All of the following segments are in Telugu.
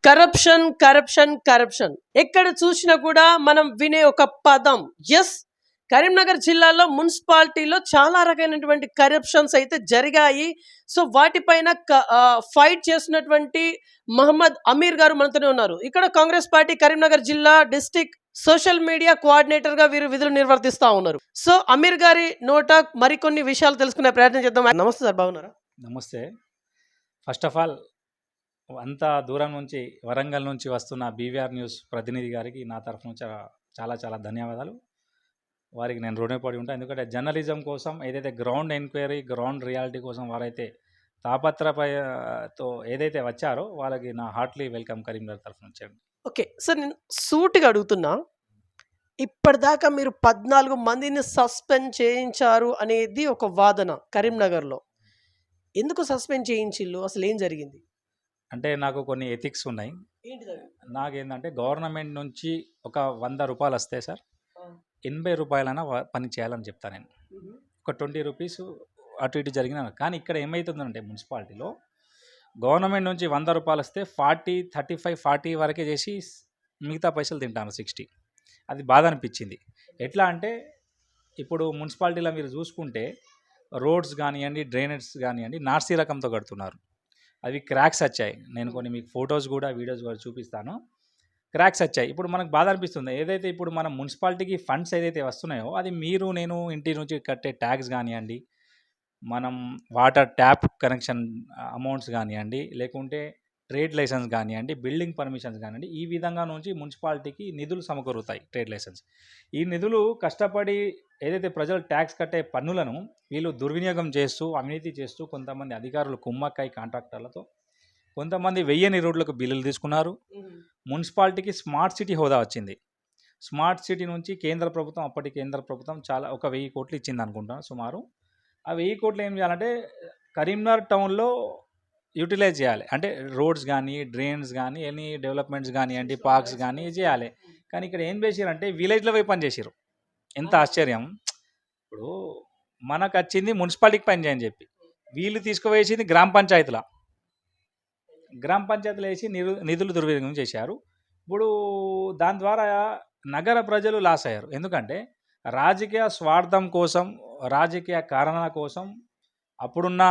కరప్షన్ కరప్షన్ కరప్షన్ ఎక్కడ చూసినా కూడా మనం వినే ఒక పదం. ఎస్, కరీంనగర్ జిల్లాలో మున్సిపాలిటీలో చాలా రకమైనటువంటి కరప్షన్స్ అయితే జరిగాయి. సో వాటిపైన ఫైట్ చేసినటువంటి మహమ్మద్ అమీర్ గారు మనతోనే ఉన్నారు. ఇక్కడ కాంగ్రెస్ పార్టీ కరీంనగర్ జిల్లా డిస్ట్రిక్ట్ సోషల్ మీడియా కోఆర్డినేటర్ గా వీరు విధులు నిర్వర్తిస్తా ఉన్నారు. సో అమీర్ గారి నోట మరికొన్ని విషయాలు తెలుసుకునే ప్రయత్నం చేద్దాం. నమస్తే సార్, బాగున్నారా? నమస్తే. ఫస్ట్ ఆఫ్ ఆల్ అంత దూరం నుంచి వరంగల్ నుంచి వస్తున్న బీవీఆర్ న్యూస్ ప్రతినిధి గారికి నా తరఫు నుంచి చాలా చాలా ధన్యవాదాలు. వారికి నేను రుణపడి ఉంటాను. ఎందుకంటే జర్నలిజం కోసం ఏదైతే గ్రౌండ్ ఎంక్వైరీ, గ్రౌండ్ రియాలిటీ కోసం వారైతే తాపత్రయతో ఏదైతే వచ్చారో వాళ్ళకి నా హార్ట్లీ వెల్కమ్ కరీంనగర్ తరఫు నుంచి. ఓకే సార్, నేను సూటిగా అడుగుతున్నా, ఇప్పటిదాకా మీరు 14 మందిని సస్పెండ్ చేయించారు అనేది ఒక వాదన కరీంనగర్లో. ఎందుకు సస్పెండ్ చేయించిల్లు? అసలు ఏం జరిగింది? అంటే నాకు కొన్ని ఎథిక్స్ ఉన్నాయి. నాకేంటంటే గవర్నమెంట్ నుంచి ఒక 100 రూపాయలు వస్తే సార్ 80 రూపాయలైనా పని చేయాలని చెప్తాను నేను. ఒక 20 రూపీస్ అటు ఇటు జరిగిన. కానీ ఇక్కడ ఏమవుతుందంటే మున్సిపాలిటీలో గవర్నమెంట్ నుంచి 100 రూపాయలు వస్తే 40, 35, 40 వరకే చేసి మిగతా పైసలు తింటాను 60. అది బాధ అనిపించింది. ఎట్లా అంటే ఇప్పుడు మున్సిపాలిటీలో మీరు చూసుకుంటే రోడ్స్ కానివ్వండి, డ్రైనేజ్ కానివ్వండి నార్సీ రకంతో కడుతున్నారు. అవి క్రాక్స్ వచ్చాయి. నేను కొన్ని మీకు ఫొటోస్ కూడా, వీడియోస్ కూడా చూపిస్తాను. క్రాక్స్ వచ్చాయి. ఇప్పుడు మనకు బాధ అనిపిస్తుంది. ఏదైతే ఇప్పుడు మన మున్సిపాలిటీకి ఫండ్స్ ఏదైతే వస్తున్నాయో అది మీరు నేను ఇంటి నుంచి కట్టే ట్యాక్స్ కానివ్వండి, మనం వాటర్ ట్యాప్ కనెక్షన్ అమౌంట్స్ కానివ్వండి, లేకుంటే ట్రేడ్ లైసెన్స్ కానివ్వండి, బిల్డింగ్ పర్మిషన్స్ కానివ్వండి, ఈ విధంగా నుంచి మున్సిపాలిటీకి నిధులు సమకూరుతాయి. ట్రేడ్ లైసెన్స్ ఈ నిధులు కష్టపడి ఏదైతే ప్రజలు ట్యాక్స్ కట్టే పన్నులను వీళ్ళు దుర్వినియోగం చేస్తూ, అవినీతి చేస్తూ, కొంతమంది అధికారులు కుమ్మక్కాయి కాంట్రాక్టర్లతో, కొంతమంది వెయ్యని రోడ్లకు బిల్లులు తీసుకున్నారు. మున్సిపాలిటీకి స్మార్ట్ సిటీ హోదా వచ్చింది. స్మార్ట్ సిటీ నుంచి కేంద్ర ప్రభుత్వం, అప్పటి కేంద్ర ప్రభుత్వం చాలా ఒక 1000 కోట్లు ఇచ్చింది అనుకుంటాను సుమారు. ఆ 1000 కోట్లు ఏం చేయాలంటే కరీంనగర్ టౌన్లో యూటిలైజ్ చేయాలి. అంటే రోడ్స్ కానీ, డ్రైన్స్ కానీ, ఎనీ డెవలప్మెంట్స్ కానివ్వండి, పార్క్స్ కానీ చేయాలి. కానీ ఇక్కడ ఏం చేసారంటే విలేజ్లో పోయి పని చేసారు. ఎంత ఆశ్చర్యం! ఇప్పుడు మనకు వచ్చింది మున్సిపాలిటీకి పని చేయని చెప్పి వీళ్ళు తీసుకువేసింది గ్రామ పంచాయతీలో వేసి నిధులు దుర్వినియోగం చేశారు. ఇప్పుడు దాని ద్వారా నగర ప్రజలు లాస్ అయ్యారు. ఎందుకంటే రాజకీయ స్వార్థం కోసం, రాజకీయ కారణాల కోసం అప్పుడున్న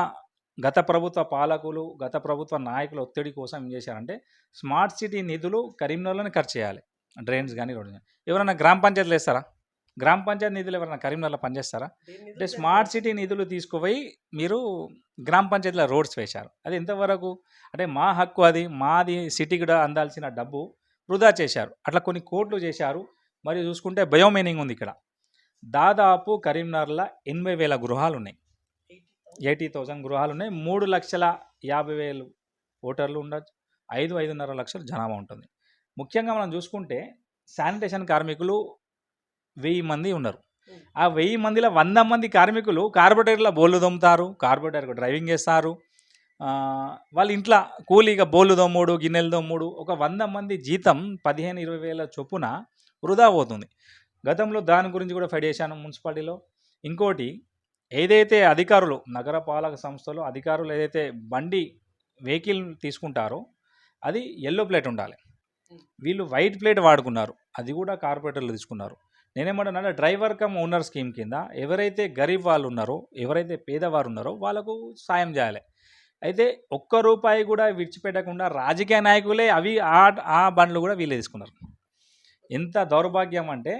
గత ప్రభుత్వ పాలకులు, గత ప్రభుత్వ నాయకుల ఒత్తిడి కోసం ఏం చేశారంటే స్మార్ట్ సిటీ నిధులు కరీంనగర్లోనే ఖర్చు చేయాలి. డ్రైన్స్ కానీ, రోడ్డు కానీ. ఎవరైనా గ్రామ పంచాయతీలు వేస్తారా? గ్రామ పంచాయతీ నిధులు ఎవరైనా కరీంనగర్లో పనిచేస్తారా? అంటే స్మార్ట్ సిటీ నిధులు తీసుకుపోయి మీరు గ్రామ పంచాయతీలో రోడ్స్ వేశారు. అది ఎంతవరకు అంటే మా హక్కు, అది మాది, సిటీ కూడా అందాల్సిన డబ్బు వృధా చేశారు. అట్లా కొన్ని కోట్లు చేశారు. మరియు చూసుకుంటే బయో మైనింగ్ ఉంది. ఇక్కడ దాదాపు కరీంనగర్లో 80,000 గృహాలు ఉన్నాయి. 80,000 గృహాలు ఉన్నాయి. 3,50,000 ఓటర్లు ఉండొచ్చు. 5-5.5 లక్షలు జనాభా ఉంటుంది. ముఖ్యంగా మనం చూసుకుంటే శానిటేషన్ కార్మికులు 1000 మంది ఉన్నారు. ఆ 1000 మందిలో 100 మంది కార్మికులు కార్పొరేటర్లో బోళ్ళు దొమ్ముతారు, కార్పొరేటర్కు డ్రైవింగ్ చేస్తారు. వాళ్ళ ఇంట్లో కూలీగా బోళ్ళు దొమ్ముడు, గిన్నెలు దొమ్ముడు. ఒక 100 మంది జీతం 15-20 వేల చొప్పున వృధా పోతుంది. గతంలో దాని గురించి కూడా ఫైట్ చేశాను మున్సిపాలిటీలో. ఇంకోటి, ఏదైతే అధికారులు, నగర పాలక సంస్థలు అధికారులు ఏదైతే బండి వెహికల్ తీసుకుంటారో అది ఎల్లో ప్లేట్ ఉండాలి. వీళ్ళు వైట్ ప్లేట్ వాడుకున్నారు. అది కూడా కార్పొరేటర్లు తీసుకున్నారు. నేనేమంటున్నా, డ్రైవర్ కమ్ ఓనర్ స్కీమ్ కింద ఎవరైతే గరీబ్ వాళ్ళు ఉన్నారో, ఎవరైతే పేదవారు ఉన్నారో వాళ్ళకు సాయం చేయాలి. అయితే ఒక్క రూపాయి కూడా విడిచిపెట్టకుండా రాజకీయ నాయకులే అవి ఆ బండ్లు కూడా వీళ్ళే తీసుకున్నారు. ఎంత దౌర్భాగ్యం అంటే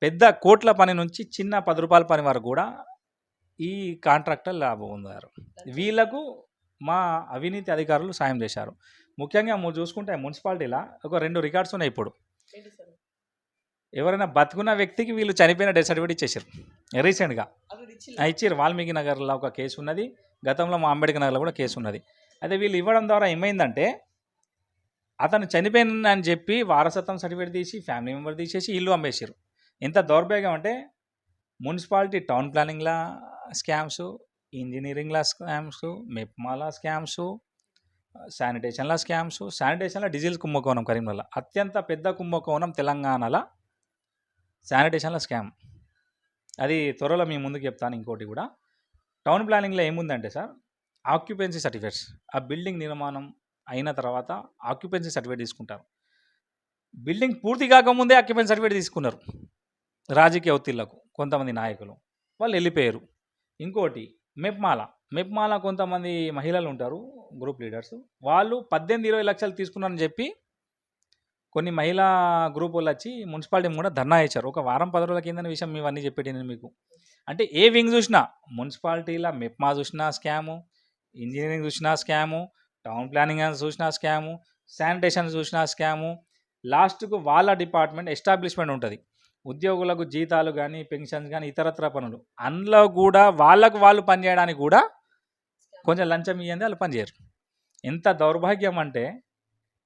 పెద్ద కోట్ల పని నుంచి చిన్న 10 రూపాయల పని వరకు కూడా ఈ కాంట్రాక్టర్ లాభం పొందారు. వీళ్లకు మా అవినీతి అధికారులు సాయం చేశారు. ముఖ్యంగా మీరు చూసుకుంటే మున్సిపాలిటీలో ఒక 2 రికార్డ్స్ ఉన్నాయి. ఇప్పుడు ఎవరైనా బతుకున్న వ్యక్తికి వీళ్ళు చనిపోయిన డెత్ సర్టిఫికేట్ ఇచ్చేసారు. రీసెంట్గా ఇచ్చారు. వాల్మీకి నగర్లో ఒక కేసు ఉన్నది. గతంలో మా అంబేద్కర్ నగర్లో కూడా కేసు ఉన్నది. అయితే వీళ్ళు ఇవ్వడం ద్వారా ఏమైందంటే అతను చనిపోయిన అని చెప్పి వారసత్వం సర్టిఫికేట్ తీసి, ఫ్యామిలీ మెంబర్ తీసేసి ఇల్లు అమ్మేసారు. ఎంత దౌర్భాగ్యం అంటే మున్సిపాలిటీ టౌన్ ప్లానింగ్లా స్కామ్స్, ఇంజనీరింగ్లా స్కామ్స్, మెప్మాలా స్కామ్స్, శానిటేషన్ల స్కామ్స్. శానిటేషన్లో డీజిల్ కుంభకోణం కరీంనగర్లో అత్యంత పెద్ద కుంభకోణం తెలంగాణలో శానిటేషన్ల స్కామ్. అది త్వరలో మీ ముందుకు చెప్తాను. ఇంకోటి కూడా టౌన్ ప్లానింగ్లో ఏముందంటే సార్, ఆక్యుపెన్సీ సర్టిఫికేట్స్, ఆ బిల్డింగ్ నిర్మాణం అయిన తర్వాత ఆక్యుపెన్సీ సర్టిఫికేట్ తీసుకుంటారు. బిల్డింగ్ పూర్తి కాకముందే ఆక్యుపెన్సీ సర్టిఫికేట్ తీసుకున్నారు రాజకీయ ఒత్తిళ్లకు కొంతమంది నాయకులు. వాళ్ళు వెళ్ళిపోయారు. ఇంకోటి మెప్మాల కొంతమంది మహిళలు ఉంటారు, గ్రూప్ లీడర్స్. వాళ్ళు 18-20 లక్షలు తీసుకున్నారని చెప్పి కొన్ని మహిళా గ్రూప్ వాళ్ళు వచ్చి మున్సిపాలిటీ కూడా ధర్నా ఇచ్చారు. ఒక వారం 10 రోజుల కింద విషయం ఇవన్నీ చెప్పేటి నేను మీకు. అంటే ఏ వింగ్ చూసినా మున్సిపాలిటీలో మెప్మా చూసినా స్కాము, ఇంజనీరింగ్ చూసినా స్కాము, టౌన్ ప్లానింగ్ చూసినా స్కాము, శానిటేషన్ చూసినా స్కాము. లాస్ట్కు వాళ్ళ డిపార్ట్మెంట్ ఎస్టాబ్లిష్మెంట్ ఉంటుంది, ఉద్యోగులకు జీతాలు కానీ పెన్షన్స్ కానీ ఇతరత్ర పనులు, అందులో కూడా వాళ్ళు పనిచేయడానికి కూడా కొంచెం లంచం ఇవ్వండి, వాళ్ళు పనిచేయరు. ఎంత దౌర్భాగ్యం అంటే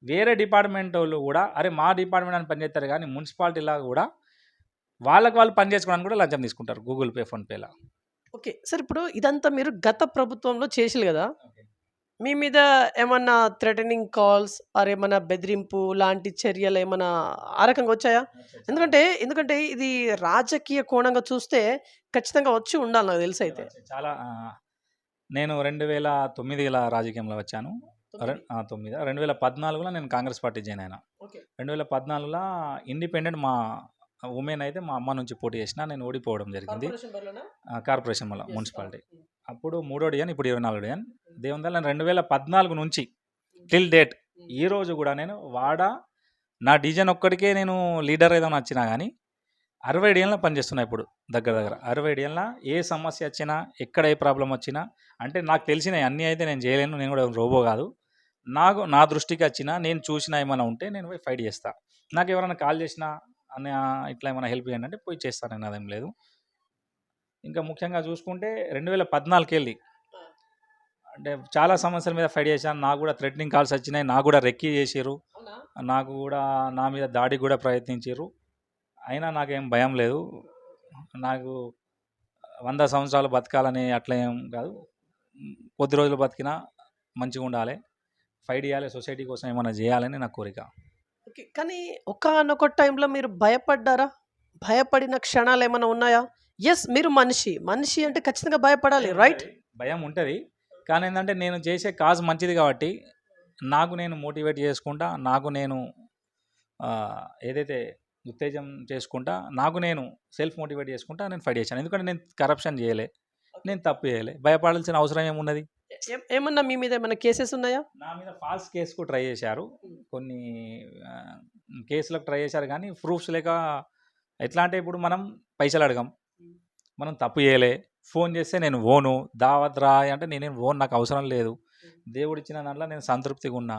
వేరే డిపార్ట్మెంట్ వాళ్ళు కూడా అరే మా డిపార్ట్మెంట్ అని పనిచేస్తారు, కానీ మున్సిపాలిటీలా కూడా వాళ్ళు పని చేసుకోవడానికి కూడా లంచం తీసుకుంటారు గూగుల్ పే, ఫోన్పేలా. ఓకే సార్, ఇప్పుడు ఇదంతా మీరు గత ప్రభుత్వంలో చేసిరు కదా, మీ మీద ఏమన్నా థ్రెటనింగ్ కాల్స్ ఆర్ ఏమన్నా బెదిరింపు లాంటి చర్యలు ఏమన్నా ఆ రకంగా వచ్చాయా? ఎందుకంటే ఇది రాజకీయ కోణంగా చూస్తే ఖచ్చితంగా వచ్చి ఉండాలి నాకు తెలిసి అయితే. చాలా నేను 2009 ఇలా రాజకీయంలో వచ్చాను. 9 2014లో నేను కాంగ్రెస్ పార్టీ జాయిన్ అయినా. 2014లో ఇండిపెండెంట్ మా ఉమెన్ అయితే మా అమ్మ నుంచి పోటీ చేసిన, నేను ఓడిపోవడం జరిగింది కార్పొరేషన్ వల్ల మున్సిపాలిటీ. అప్పుడు 3వ డివిజన్, ఇప్పుడు 24వ డివిజన్. దేవుని వల్ల నేను 2014 నుంచి టిల్ డేట్ ఈ రోజు కూడా నేను నా డివిజన్ ఒక్కడికే నేను లీడర్ ఏదైనా వచ్చినా కానీ 60 డివిజన్లో పనిచేస్తున్నా. ఇప్పుడు దగ్గర 60 డివిజన్లో ఏ సమస్య వచ్చినా, ఎక్కడ ఏ ప్రాబ్లం వచ్చినా, అంటే నాకు తెలిసినవి అన్నీ అయితే నేను చేయలేను, నేను కూడా రోబో కాదు. నా దృష్టికి వచ్చినా, నేను చూసినా ఏమైనా ఉంటే నేను పోయి ఫైట్ చేస్తా. నాకు ఎవరైనా కాల్ చేసినా అన్న ఇట్లా ఏమైనా హెల్ప్ చేయండి అంటే పోయి చేస్తాను, నేను అదేం లేదు. ఇంకా ముఖ్యంగా చూసుకుంటే 2014కి వెళ్ళి అంటే చాలా సమస్యల మీద ఫైట్ చేశాను. నాకు కూడా థ్రెటనింగ్ కాల్స్ వచ్చినాయి, నాకు కూడా రెక్కీ చేసారు, నాకు కూడా నా మీద దాడికి కూడా ప్రయత్నించారు. అయినా నాకేం భయం లేదు. నాకు 100 సంవత్సరాలు బతకాలని అట్లా ఏం కాదు, కొద్ది రోజులు బతికినా మంచిగా ఉండాలి, ఫైట్ చేయాలి, సొసైటీ కోసం ఏమైనా చేయాలని నా కోరిక. ఓకే, కానీ ఒకానొక టైంలో మీరు భయపడ్డారా? భయపడిన క్షణాలు ఏమైనా ఉన్నాయా? ఎస్, మీరు మనిషి అంటే ఖచ్చితంగా భయపడాలి, రైట్? భయం ఉంటుంది, కానీ ఏంటంటే నేను చేసే కాజ్ మంచిది కాబట్టి నాకు నేను మోటివేట్ చేసుకుంటా, నాకు నేను ఏదైతే ఉత్తేజం చేసుకుంటా, నాకు నేను సెల్ఫ్ మోటివేట్ చేసుకుంటా నేను ఫైట్ చేశాను. ఎందుకంటే నేను కరప్షన్ చేయలే, నేను తప్పు చేయలే, భయపడాల్సిన అవసరం ఏమున్నది? ఏమన్నా మీ మీద ఏమన్నా కేసెస్ ఉన్నాయా? నా మీద ఫాల్స్ కేసుకు ట్రై చేశారు, కొన్ని కేసులకు ట్రై చేశారు, కానీ ప్రూఫ్స్ లేక. ఎట్లా అంటే ఇప్పుడు మనం పైసలు అడగం, మనం తప్పు చేయలే, ఫోన్ చేస్తే నేను ఓను, దావత్ రా అంటే నేనేం ఓన్, నాకు అవసరం లేదు, దేవుడు ఇచ్చిన దాంట్లో నేను సంతృప్తిగా ఉన్నా,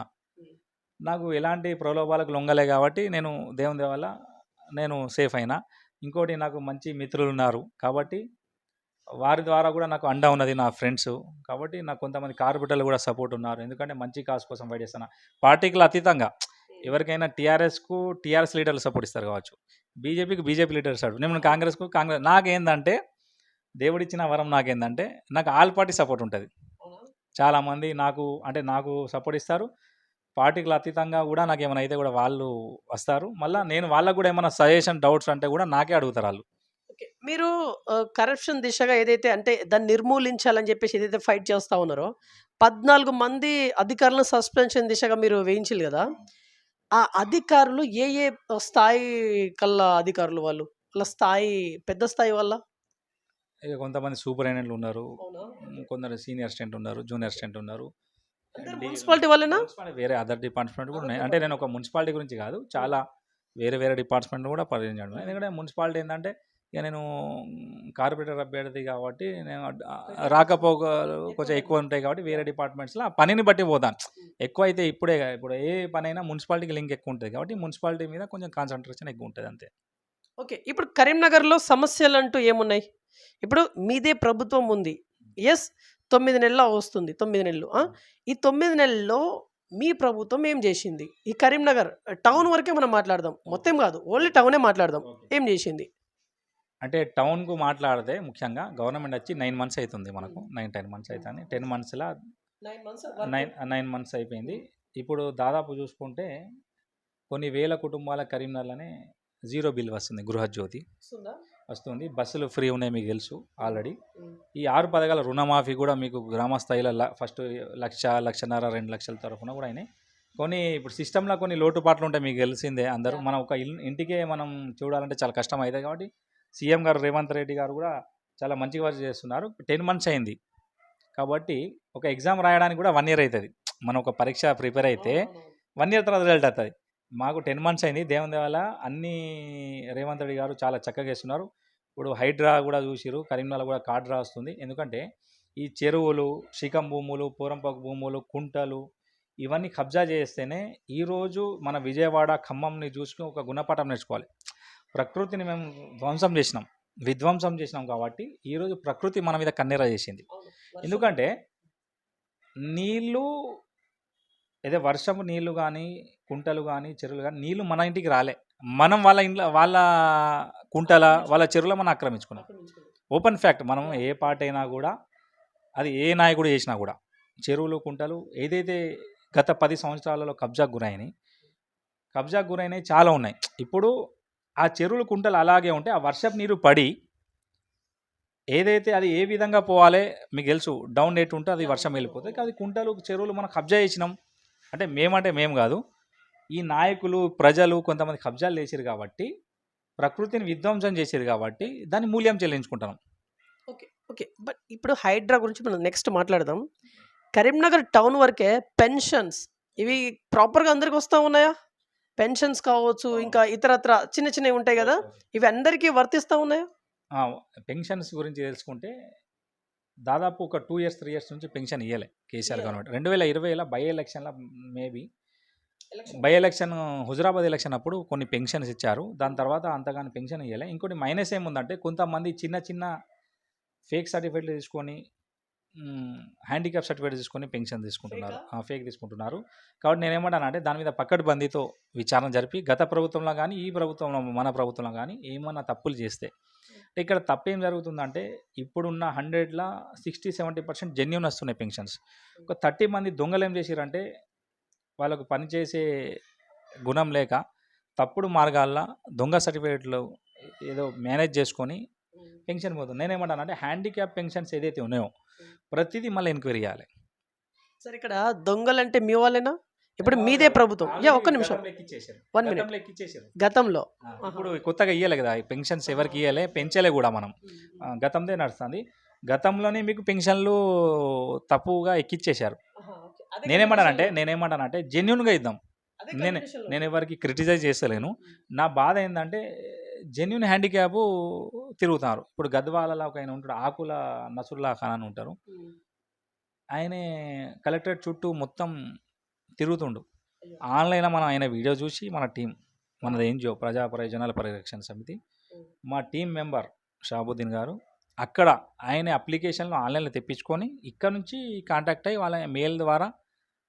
నాకు ఎలాంటి ప్రలోభాలకు లొంగలే కాబట్టి నేను దేవుని వల్ల నేను సేఫ్ అయినా. ఇంకోటి నాకు మంచి మిత్రులు ఉన్నారు కాబట్టి వారి ద్వారా కూడా నాకు అండ ఉన్నది, నా ఫ్రెండ్స్. కాబట్టి నాకు కొంతమంది కార్పొరేటర్లు కూడా సపోర్ట్ ఉన్నారు, ఎందుకంటే మంచి కాజ్ కోసం ఫైట్ చేస్తాను. పార్టీకి అతీతంగా ఎవరికైనా టీఆర్ఎస్ లీడర్లు సపోర్ట్ ఇస్తారు కావచ్చు, బీజేపీకి బీజేపీ లీడర్స్ అడు, నేను కాంగ్రెస్కు కాంగ్రెస్. నాకేందంటే దేవుడిచ్చిన వరం నాకేందంటే నాకు ఆల్ పార్టీ సపోర్ట్ ఉంటుంది. చాలామంది నాకు సపోర్ట్ ఇస్తారు, పార్టీకి అతీతంగా కూడా నాకు ఏమైనా అయితే కూడా వాళ్ళు వస్తారు. మళ్ళీ నేను వాళ్ళకు కూడా ఏమైనా సజెషన్ డౌట్స్ అంటే కూడా నాకే అడుగుతారు వాళ్ళు. ఓకే, మీరు కరప్షన్ దిశగా ఏదైతే అంటే దాన్ని నిర్మూలించాలని చెప్పేసి ఏదైతే ఫైట్ చేస్తూ ఉన్నారో 14 మంది అధికారులను సస్పెన్షన్ దిశగా మీరు వేయించారు కదా, ఆ అధికారులు ఏ స్థాయి కల్లా అధికారులు? వాళ్ళ స్థాయి పెద్ద స్థాయి వల్ల ఇక కొంతమంది సూపరింటెండెంట్లు ఉన్నారు, కొందరు సీనియర్ అసిస్టెంట్ ఉన్నారు, జూనియర్ అసిస్టెంట్ ఉన్నారు. మున్సిపాలిటీ వాళ్ళేనా? వేరే అదర్ డిపార్ట్మెంట్ కూడా ఉన్నాయి. అంటే నేను ఒక మున్సిపాలిటీ గురించి కాదు, చాలా వేరే డిపార్ట్మెంట్ కూడా పరిగణించడం. ఎందుకంటే మున్సిపాలిటీ ఏంటంటే ఇక నేను కార్పొరేటర్ అభ్యర్థి కాబట్టి నేను రాకపోకలు కొంచెం ఎక్కువ ఉంటాయి కాబట్టి వేరే డిపార్ట్మెంట్స్లో ఆ పనిని బట్టి పోతాను. ఎక్కువ అయితే ఇప్పుడు ఏ పనైనా మున్సిపాలిటీకి లింక్ ఎక్కువ ఉంటుంది కాబట్టి మున్సిపాలిటీ మీద కొంచెం కాన్సన్ట్రేషన్ ఎక్కువ ఉంటుంది అంతే. ఓకే, ఇప్పుడు కరీంనగర్లో సమస్యలు అంటూ ఏమున్నాయి? ఇప్పుడు మీదే ప్రభుత్వం ఉంది, ఎస్, 9 నెలలు వస్తుంది, 9 నెలలు. ఈ 9 నెలల్లో మీ ప్రభుత్వం ఏం చేసింది? ఈ కరీంనగర్ టౌన్ వరకే మనం మాట్లాడదాం, మొత్తం కాదు, ఓన్లీ టౌనే మాట్లాడదాం. ఏం చేసింది అంటే టౌన్కు మాట్లాడితే ముఖ్యంగా గవర్నమెంట్ వచ్చి 9 మంత్స్ అవుతుంది, మనకు 9-10 మంత్స్ అవుతుంది. 10 మంత్స్లో 9 మంత్స్ అయిపోయింది. ఇప్పుడు దాదాపు చూసుకుంటే కొన్ని వేల కుటుంబాల కరీంనగర్లోనే 0 బిల్ వస్తుంది, గృహజ్యోతి. వస్తుంది. బస్సులు ఫ్రీ ఉన్నాయి మీకు తెలుసు ఆల్రెడీ. ఈ 6 పథకాల రుణమాఫీ కూడా మీకు గ్రామ స్థాయిలో ఫస్ట్ 1,00,000, 1,50,000, 2,00,000 తరఫున కూడా అయినాయి. కొన్ని ఇప్పుడు సిస్టంలో కొన్ని లోటుపాట్లు ఉంటాయి మీకు తెలిసిందే అందరూ. మనం ఒక ఇంటికే మనం చూడాలంటే చాలా కష్టం అవుతుంది. కాబట్టి సీఎం గారు రేవంత్ రెడ్డి గారు కూడా చాలా మంచిగా వర్క్ చేస్తున్నారు. 10 మంత్స్ అయింది కాబట్టి ఒక ఎగ్జామ్ రాయడానికి కూడా 1 ఇయర్ అవుతుంది. మనం ఒక పరీక్ష ప్రిపేర్ అయితే 1 ఇయర్ తర్వాత రిజల్ట్ వస్తుంది. మాకు 10 మంత్స్ అయింది. దేవుని దయ వల్ల అన్నీ రేవంత్ రెడ్డి గారు చాలా చక్కగా చేస్తున్నారు. ఇప్పుడు హైడ్రా కూడా చూసిరు, కరీంనగర్లో కూడా కాడ్రా వస్తుంది. ఎందుకంటే ఈ చెరువులు, శిఖం భూములు, పూరంపాకు భూములు, కుంటలు ఇవన్నీ కబ్జా చేస్తేనే ఈరోజు మన విజయవాడ, ఖమ్మంని చూసుకుని ఒక గుణపాఠం నేర్చుకోవాలి. ప్రకృతిని మేము విధ్వంసం చేసినాం కాబట్టి ఈరోజు ప్రకృతి మన మీద కన్నెర చేసింది. ఎందుకంటే నీళ్ళు ఏదో వర్షపు నీళ్లు కానీ, కుంటలు కానీ, చెరువులు కానీ నీళ్ళు మన ఇంటికి రాలే. మనం వాళ్ళ ఇంట్లో వాళ్ళ కుంటల, వాళ్ళ చెరువుల మనం ఆక్రమించుకున్నాం. Open fact. మనం ఏ పార్టీ అయినా కూడా, అది ఏ నాయకుడు చేసినా కూడా, చెరువులు, కుంటలు ఏదైతే గత 10 సంవత్సరాలలో కబ్జాకు గురైనవి చాలా ఉన్నాయి. ఇప్పుడు ఆ చెరువులు, కుంటలు అలాగే ఉంటే ఆ వర్షపు నీరు పడి ఏదైతే అది ఏ విధంగా పోవాలే మీకు తెలుసు, డౌన్ రేట్ ఉంటే అది వర్షం వెళ్ళిపోతుంది. అది కుంటలు, చెరువులు మనం కబ్జా చేసినాం. అంటే మేము కాదు, ఈ నాయకులు, ప్రజలు కొంతమంది కబ్జాలు చేసారు కాబట్టి, ప్రకృతిని విధ్వంసం చేసారు కాబట్టి దాన్ని మూల్యం చెల్లించుకుంటాం. ఓకే. బట్ ఇప్పుడు హైడ్రా గురించి మనం నెక్స్ట్ మాట్లాడదాం. కరీంనగర్ టౌన్ వరకే పెన్షన్స్ ఇవి ప్రాపర్గా అందరికి వస్తూ ఉన్నాయా? పెన్షన్స్ కావచ్చు, ఇంకా ఇతరత్ర చిన్న చిన్నవి ఉంటాయి కదా, ఇవి అందరికీ వర్తిస్తూ ఉన్నాయా? పెన్షన్స్ గురించి తెలుసుకుంటే దాదాపు ఒక 2 ఇయర్స్ 3 ఇయర్స్ నుంచి పెన్షన్ ఇవ్వలే కేసీఆర్ గవర్నమెంట్. 2020లో బై ఎలక్షన్లో maybe by election Huzurabad election అప్పుడు కొన్ని పెన్షన్స్ ఇచ్చారు. దాని తర్వాత అంతగాని పెన్షన్ ఇవ్వలే. ఇంకోటి మైనస్ ఏముందంటే కొంతమంది చిన్న ఫేక్ సర్టిఫికేట్లు తీసుకొని, హ్యాండిక్యాప్ సర్టిఫికేట్ తీసుకొని పెన్షన్ తీసుకుంటున్నారు, ఫేక్ తీసుకుంటున్నారు. కాబట్టి నేనేమంటానంటే దాని మీద పక్కడ్బందీతో విచారణ జరిపి గత ప్రభుత్వంలో కానీ, ఈ ప్రభుత్వంలో మన ప్రభుత్వంలో కానీ ఏమన్నా తప్పులు చేస్తే, ఇక్కడ తప్పేం జరుగుతుందంటే ఇప్పుడున్న 100లో 60-70% జెన్యూన్ వస్తున్నాయి పెన్షన్స్. ఒక 30 మంది దొంగలు ఏం చేసిరంటే వాళ్ళకు పనిచేసే గుణం లేక తప్పుడు మార్గాల్లో దొంగ సర్టిఫికేట్లు ఏదో మేనేజ్ చేసుకొని పెన్షన్ పోతుంది. నేనేమంటానంటే హ్యాండిక్యాప్ పెన్షన్స్ ఏదైతే ఉన్నాయో ప్రతిదీ మళ్ళీ ఎంక్వైరీ చేయాలి. సార్ ఇక్కడ దొంగలంటే మీ వాళ్ళేనా? ఇప్పుడు మీదే ప్రభుత్వం. ఒక్క నిమిషం, 1 మినిట్. గతంలో ఇప్పుడు కొత్తగా ఇయ్యలే కదా పెన్షన్స్, ఎవరికి ఇయ్యలే, పెంచలే కూడా మనం. గతందే నడుస్తుంది. గతంలోనే మీకు పెన్షన్లు తప్పుగా ఎక్కిచ్చేశారు. నేనేమంటానంటే జెన్యున్గా ఇద్దాం. నేను ఎవరికి క్రిటిసైజ్ చేస్తలేను. నా బాధ ఏంటంటే జెన్యున్ హ్యాండిక్యాప్ తిరుగుతున్నారు. ఇప్పుడు గద్వాలలో ఒక ఆయన ఉంటాడు, ఆకుల నసుల్లా ఖాన్ అని ఉంటారు. ఆయనే కలెక్టరేట్ చుట్టూ మొత్తం తిరుగుతుండు. ఆన్లైన్లో మనం ఆయన వీడియో చూసి మన టీం, మనది ఎన్జిఓ ప్రజా ప్రయోజనాల పరిరక్షణ సమితి, మా టీం మెంబర్ షాబుద్దీన్ గారు అక్కడ ఆయన అప్లికేషన్లు ఆన్లైన్లో తెప్పించుకొని ఇక్కడ నుంచి కాంటాక్ట్ అయ్యి వాళ్ళ మెయిల్ ద్వారా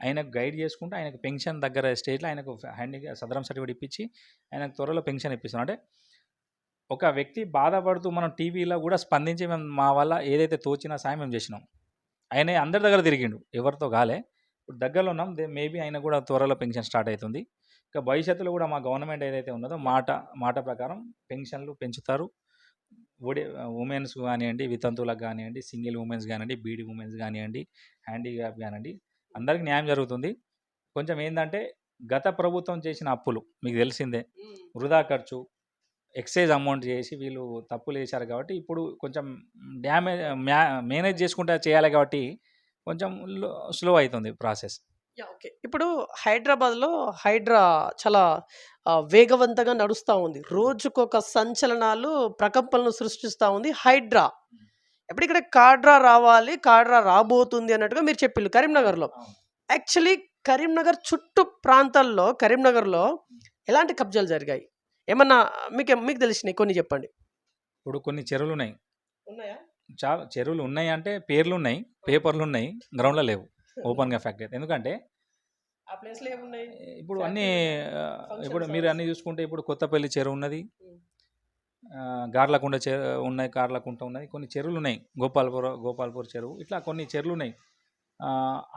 ఆయనకు గైడ్ చేసుకుంటూ ఆయనకు పెన్షన్ దగ్గర స్టేట్లో ఆయనకు సదరం సర్టిఫికేట్ ఇప్పించి ఆయనకు త్వరలో పెన్షన్ ఇప్పిస్తున్నాం. అంటే ఒక వ్యక్తి బాధపడుతూ మనం టీవీలో కూడా స్పందించి మేము మా వల్ల ఏదైతే తోచిన సాయం మేము చేసినాం. ఆయన అందరి దగ్గర తిరిగిండు, ఎవరితో కాలే. ఇప్పుడు దగ్గరలో ఉన్నాం, మేబీ ఆయన కూడా త్వరలో పెన్షన్ స్టార్ట్ అవుతుంది. ఇంకా భవిష్యత్తులో కూడా మా గవర్నమెంట్ ఏదైతే ఉన్నదో మాట ప్రకారం పెన్షన్లు పెంచుతారు. ఉమెన్స్ కానివ్వండి, వితంతువులకు కానివ్వండి, సింగిల్ ఉమెన్స్ కానివ్వండి, బీడీ ఉమెన్స్ కానివ్వండి, హ్యాండిక్యాప్ కానివ్వండి, అందరికీ న్యాయం జరుగుతుంది. కొంచెం ఏంటంటే గత ప్రభుత్వం చేసిన అప్పులు మీకు తెలిసిందే, వృధా ఖర్చు, ఎక్సైజ్ అమౌంట్ చేసి వీళ్ళు తప్పులు చేశారు కాబట్టి ఇప్పుడు కొంచెం మేనేజ్ చేసుకుంటూ చేయాలి కాబట్టి కొంచెం స్లో అవుతుంది ప్రాసెస్. ఓకే. ఇప్పుడు హైదరాబాద్లో హైడ్రా చాలా వేగవంతంగా నడుస్తూ ఉంది. రోజుకొక సంచలనాలు, ప్రకంపనలు సృష్టిస్తూ ఉంది హైడ్రా. ఇప్పుడు ఇక్కడ కాడ్రా రావాలి, కాడ్రా రాబోతుంది అన్నట్టుగా మీరు చెప్పిళ్ళు కరీంనగర్లో. యాక్చువల్లీ కరీంనగర్ చుట్టూ ప్రాంతాల్లో, కరీంనగర్లో ఎలాంటి కబ్జాలు జరిగాయి? ఏమన్నా మీకు తెలిసినాయి కొన్ని చెప్పండి. ఇప్పుడు కొన్ని చెరువులు ఉన్నాయి, ఉన్నాయా? చాలా చెరువులు ఉన్నాయి. అంటే పేర్లు ఉన్నాయి, పేపర్లు ఉన్నాయి, గ్రౌండ్లో లేవు. ఓపెన్గా ఫ్యాక్ట్ అయితే ఎందుకంటే ఆ ప్లేస్లో ఏమున్నాయి ఇప్పుడు అన్నీ, ఇప్పుడు మీరు అన్నీ చూసుకుంటే ఇప్పుడు కొత్తపల్లి చెరువు ఉన్నది, గార్లకుంట చెరువు ఉన్నాయి, కార్లకుంట ఉన్నది, కొన్ని చెరువులు ఉన్నాయి, గోపాల్పూర్ చెరువు, ఇట్లా కొన్ని చెరువులు ఉన్నాయి.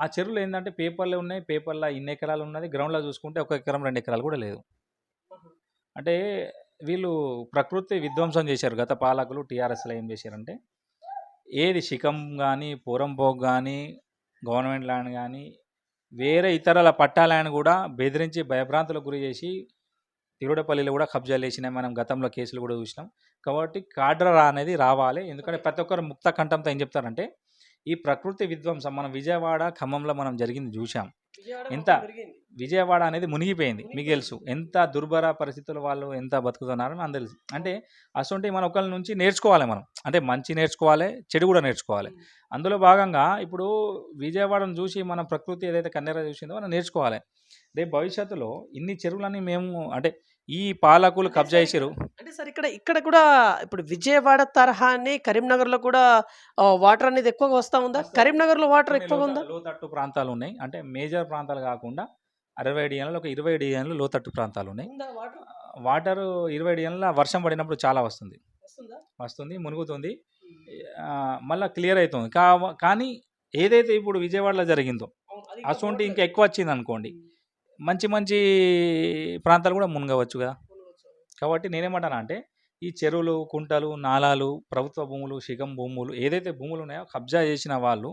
ఆ చెరువులు ఏంటంటే పేపర్లో ఉన్నాయి, పేపర్లో ఇన్ని ఎకరాలు ఉన్నది, గ్రౌండ్లో చూసుకుంటే 1 ఎకరం 2 ఎకరాలు కూడా లేదు. అంటే వీళ్ళు ప్రకృతి విధ్వంసం చేశారు. గత పాలకులు టీఆర్ఎస్‌లో ఏం చేశారంటే, ఏది శిఖం గానీ, పోరంబోక్ గానీ, గవర్నమెంట్ ల్యాండ్ గానీ, వేరే ఇతరుల పట్టా ల్యాండ్ గూడా బెదిరించి భయభ్రాంతులకు గురి చేసి, తిరుడపల్లిలో గూడా కబ్జాలు చేసినాయి. మనం గతంలో కేసులు గూడా చూసినాం. కాబట్టి కాడ్రా అనేది రావాలి. ఎందుకంటే ఓకే. ప్రతి ఒక్కరు ముక్త కంఠంతో ఏం చెప్తారంటే, ఈ ప్రకృతి విధ్వంసం మనం విజయవాడ, ఖమ్మంలో మనం జరిగింది జూశాం. విజయవాడ ఎంత మొత్తం పెరిగింది. విజయవాడ అనేది మునిగిపోయింది. మీకు మునిగిపోయింది. తెలుసు. ఎంత దుర్భర పరిస్థితుల్లో వాళ్ళు ఎంత బతుకుతున్నారో మనకు తెలుసు. అంటే అసొంటియి మనం ఒకళ్ళ నుంచి నేర్చుకోవాలి మనం. అంటే మంచి నేర్చుకోవాలి, చెడు కూడా నేర్చుకోవాలి. హ్మ్. అందులో భాగంగా ఇప్పుడు విజయవాడను చూసి మన ప్రకృతి ఏదైతే కన్నెర్ర చూసిందో మనం నేర్చుకోవాలి. రేపు భవిష్యత్తులో ఇన్ని చెరువులని మేము అంటే ఈ పాలకులు అంటే కబ్జా సార్ చేసిర్రు. అంటే సార్ ఇక్కడ కూడా ఇప్పుడు విజయవాడ తరహానే కరీంనగర్‌లో కూడా వాటర్ అనేది ఎక్కువగా వస్తా ఉందా? వస్తది. కరీంనగర్‌లో వాటర్ కొన్ని ఎక్కువగా ఉందా? లోతట్టు ప్రాంతాలున్నాయి. అంటే మేజర్ ప్రాంతాలు కాకుండా 60 డిఎన్‌లలో ఒక 20 డిఎన్‌లు లోతట్టు ప్రాంతాలున్నాయి. ఉందా వాటర్? వాటరు 20 డిఎన్‌ల వర్షం పడినప్పుడు చాలా వస్తుంది. వస్తుందా? వస్తుంది, మునుగుతుంది. హ్మ్. మళ్ళా క్లియర్ అయితుంది. కానీ ఏదైతే ఇప్పుడు విజయవాడలో జరిగిందో, అవును. అది ఇంకా అసొంటి ఇంకా పోవట్లేదు. ఎక్కువ వచ్చిందనుకోండి, హ్మ్. మంచి మంచి ప్రాంతాలు కూడా మునగవచ్చు కదా! కొనుగోలు. కాబట్టి నేనేమంటానంటే, ఈ చెరువులు, కుంటలు, నాలాలు, ప్రభుత్వ భూములు, శిఖం భూములు ఏదైతే భూములున్నాయో కబ్జా చేసిన వాళ్ళు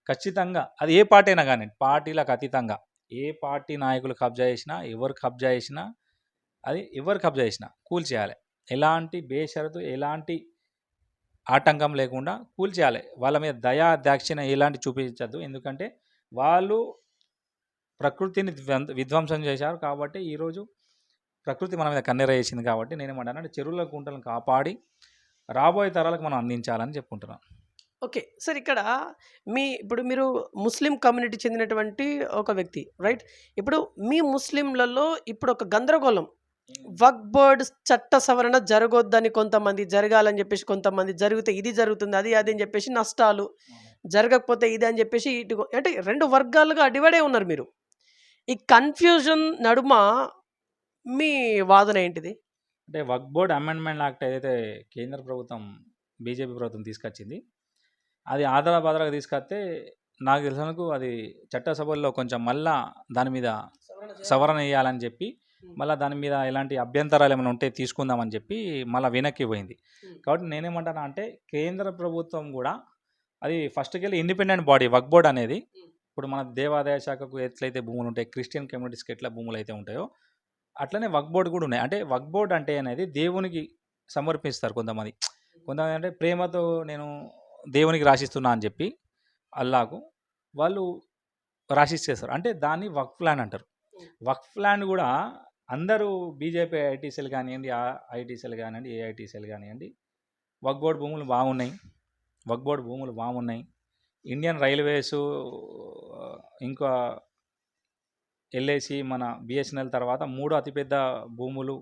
ఖచ్చితంగా అది ఏ పార్టీ అయినా గానియండి, పార్టీలకు అతీతంగా ఏ పార్టీ నాయకులు కబ్జా చేసినా, ఎవరు కబ్జా చేసినా, అది ఎవరు కబ్జా చేసినా కూల్చేయాలి. ఎలాంటి బేషరతు, ఎలాంటి ఆటంకం లేకుండా కూల్చేయాలి. వాళ్ళ మీద దయా, దాక్షిణ్యం ఎలాంటి చూపించొద్దు. ఎందుకంటే వాళ్ళు ప్రకృతిని విధ్వంసం చేశారు. కాబట్టి ఈరోజు ప్రకృతి మన మీద కన్నెర చేసింది కాబట్టి నేనేమంటానంటే చెరువుల, కుంటలను కాపాడి రాబోయే తరాలకు మనం అందించాలని చెప్పుకుంటున్నాను. ఓకే. సార్ ఇక్కడ ఇప్పుడు మీరు ముస్లిం కమ్యూనిటీ చెందినటువంటి ఒక వ్యక్తి. రైట్? ఇప్పుడు మీ ముస్లింలలో ఇప్పుడు ఒక గందరగోళం. వక్ఫ్ బోర్డ్ చట్ట సవరణ జరగొద్దని కొంతమంది, జరగాలని చెప్పేసి కొంతమంది, జరిగితే ఇది జరుగుతుంది, అది అని చెప్పేసి నష్టాలు, జరగకపోతే ఇది అని చెప్పేసి అంటే 2 వర్గాలుగా డివైడ్ అయి ఉన్నారు మీరు. ఈ కన్‌ఫ్యూజన్ నడుమ మీ వాదన ఏంటిది? అంటే వక్ఫ్ బోర్డ్ అమెండ్మెంట్ యాక్ట్ ఏదైతే కేంద్ర ప్రభుత్వం, బీజేపీ ప్రభుత్వం తీసుకొచ్చింది, అది ఆదరాబాదరాగా తీసుకొస్తే నాకు తెలిసినందుకు అది చట్టసభల్లో కొంచెం మళ్ళా దాని మీద సవరణ చేయాలని చెప్పి, మళ్ళా దాని మీద ఎలాంటి అభ్యంతరాలు ఏమైనా ఉంటే తీసుకుందామని చెప్పి మళ్ళా వెనక్కి పోయింది. కాబట్టి నేనేమంటానా అంటే కేంద్ర ప్రభుత్వం కూడా అది ఫస్ట్‌కెళ్ళి ఇండిపెండెంట్ బాడీ వక్ఫ్ బోర్డ్ అనేది. ఇప్పుడు మన దేవాదాయ శాఖకు ఎట్లయితే భూములు ఉంటాయి, క్రిస్టియన్ కమ్యూనిటీస్‌కి ఎట్లా భూములు అయితే ఉంటాయో అట్లనే వక్ఫ్ బోర్డ్ కూడా ఉన్నాయి. అంటే వక్ఫ్ బోర్డ్ అంటే అనేది దేవునికి సమర్పిస్తారు కొంతమంది. కొంతమంది అంటే ప్రేమతో నేను దేవునికి రాసిస్తున్నా అని చెప్పి అల్లాకు వాళ్ళు రాసిచ్చేస్తారు. అంటే దాన్ని వక్ఫ్ ల్యాండ్ అంటారు. వక్ఫ్ ల్యాండ్ కూడా అందరూ బీజేపీ ఐటీసీలు కానివ్వండి, ఐటీసీలు కానివ్వండి, ఏఐటీసీలు కానివ్వండి, వక్ఫ్ బోర్డ్ భూములు బాగున్నాయి. వక్ఫ్ బోర్డ్ భూములు బాగున్నాయి. ఇండియన్ రైల్వేసు ఇంకా ఎల్ఐసి, మన బిఎస్ఎన్ఎల్ తర్వాత మూడో అతిపెద్ద భూములు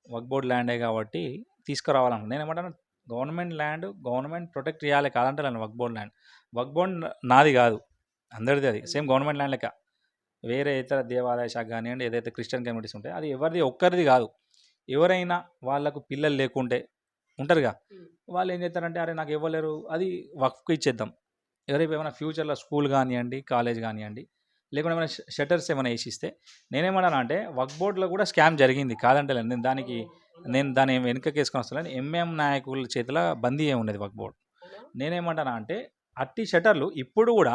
వక్ఫ్ బోర్డ్ ల్యాండే కాబట్టి తీసుకురావాలనుకుంటున్నాను. నేనేమంటాను గవర్నమెంట్ ల్యాండ్ గవర్నమెంట్ ప్రొటెక్ట్ చేయాలి కాదంటలేను వక్ఫ్ బోర్డ్ ల్యాండ్. వక్ఫ్ బోర్డ్ నాది కాదు, అందరిది అది. సేమ్ గవర్నమెంట్ ల్యాండ్ లెక్క. వేరే ఇతర దేవాదాయ శాఖ కానివ్వండి, ఏదైతే క్రిస్టియన్ కమ్యూనిటీస్ ఉంటాయో అది ఎవరిది ఒక్కరిది కాదు. ఎవరైనా వాళ్ళకు పిల్లలు లేకుంటే ఉంటారుగా, వాళ్ళు ఏం చేస్తారంటే అరే నాకు ఇవ్వలేరు, అది వక్ఫ్‌కి ఇచ్చేద్దాం. ఎవరైనా ఏమైనా ఫ్యూచర్‌లో స్కూల్ కానివ్వండి, కాలేజ్ కానివ్వండి, లేకుంటే ఏమైనా షట్టర్స్ ఏమైనా వేసిస్తే నేనేమన్నాను అంటే వక్ఫ్ బోర్డ్‌లో కూడా స్కామ్ జరిగింది కాదంటలేను. నేను దాన్ని వెనుకకేసుకొని వస్తలేను. ఎంఎం నాయకుల చేతిలో బందీ అయి ఉన్నది వక్ఫ్ బోర్డ్. నేనేమంటానా అంటే అట్టి షట్టర్లు ఇప్పుడు కూడా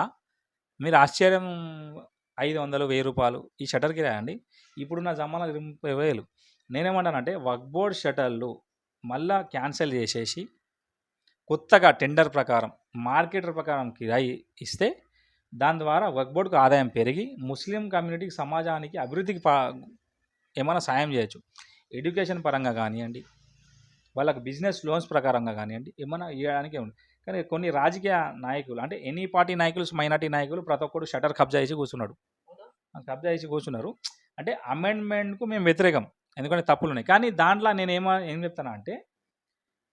మీరు ఆశ్చర్యం 500, రూ. 1000 ఈ షట్టర్‌కి రాయండి. ఇప్పుడున్న జమానాలో 30,000. నేనేమంటానంటే వక్ఫ్ బోర్డ్ షట్టర్లు మళ్ళా క్యాన్సిల్ చేసేసి కొత్తగా టెండర్ ప్రకారం, మార్కెట్ ప్రకారం కిరాయి ఇస్తే దాని ద్వారా వక్ఫ్ బోర్డ్‌కు ఆదాయం పెరిగి ముస్లిం కమ్యూనిటీకి, సమాజానికి అభివృద్ధికి ఏమైనా సాయం చేయొచ్చు. ఎడ్యుకేషన్ పరంగా కానివ్వండి, వాళ్ళకి బిజినెస్ లోన్స్ ప్రకారంగా కానివ్వండి, ఏమైనా ఇవ్వడానికి ఉంది. కానీ కొన్ని రాజకీయ నాయకులు అంటే ఎనీ పార్టీ నాయకులు, మైనార్టీ నాయకులు ప్రతి ఒక్కడు షట్టర్ కబ్జా చేసి కూర్చున్నాడు. కబ్జా చేసి కూర్చున్నారు. అంటే అమెండ్మెంట్‌కు మేము వ్యతిరేకం. ఎందుకంటే తప్పులున్నాయి. కానీ దాంట్లో నేను ఏం చెప్తానా అంటే